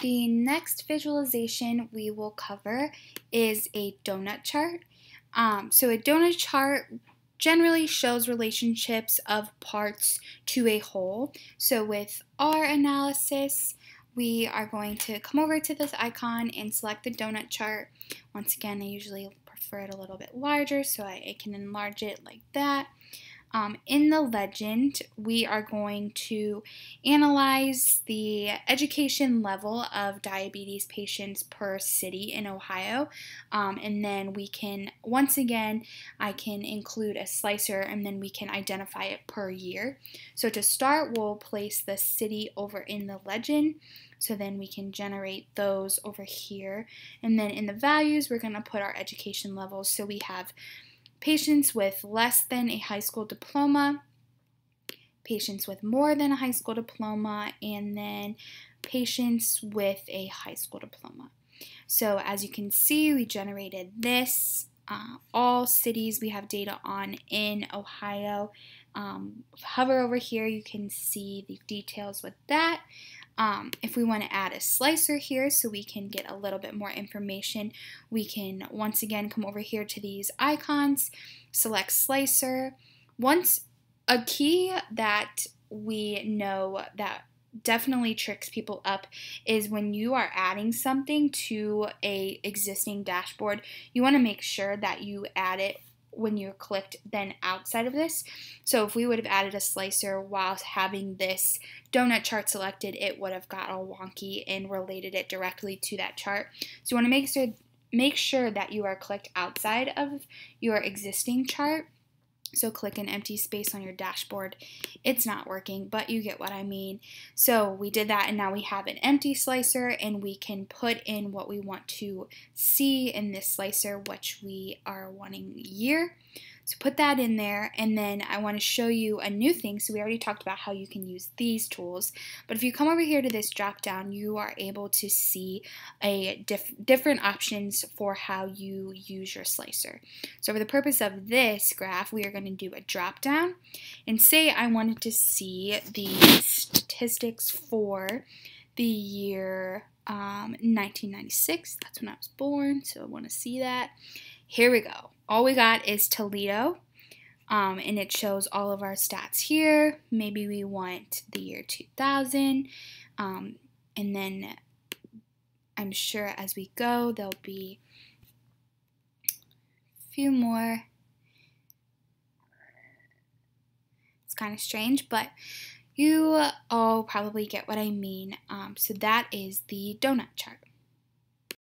The next visualization we will cover is a donut chart. So a donut chart generally shows relationships of parts to a whole. So with our analysis, we are going to come over to this icon and select the donut chart. Once again, I usually prefer it a little bit larger, so I can enlarge it like that. In the legend, we are going to analyze the education level of diabetes patients per city in Ohio. And then we can, once again, I can include a slicer and then we can identify it per year. So to start, we'll place the city over in the legend. So then we can generate those over here. And then in the values, we're going to put our education levels. So we have patients with less than a high school diploma, patients with more than a high school diploma, and then patients with a high school diploma. So as you can see, we generated this. All cities we have data on in Ohio. Hover over here, you can see the details with that. If we want to add a slicer here so we can get a little bit more information, we can once again come over here to these icons, select slicer. A key that we know that definitely tricks people up is when you are adding something to a existing dashboard, you want to make sure that you add it when you're clicked then outside of this. So if we would have added a slicer while having this donut chart selected, it would have got all wonky and related it directly to that chart. So you want to make sure that you are clicked outside of your existing chart. So click an empty space on your dashboard. It's not working, but you get what I mean. So we did that, and now we have an empty slicer, and we can put in what we want to see in this slicer, which we are wanting year. So put that in there, and then I want to show you a new thing. So we already talked about how you can use these tools, but if you come over here to this drop down, you are able to see different options for how you use your slicer. So for the purpose of this graph, we are going to do a drop down, and say I wanted to see the statistics for the year 1996. That's when I was born, so I want to see that. Here we go. All we got is Toledo, and it shows all of our stats here. Maybe we want the year 2000, and then I'm sure as we go there'll be a few more. It's kind of strange, but you all probably get what I mean. So that is the donut chart.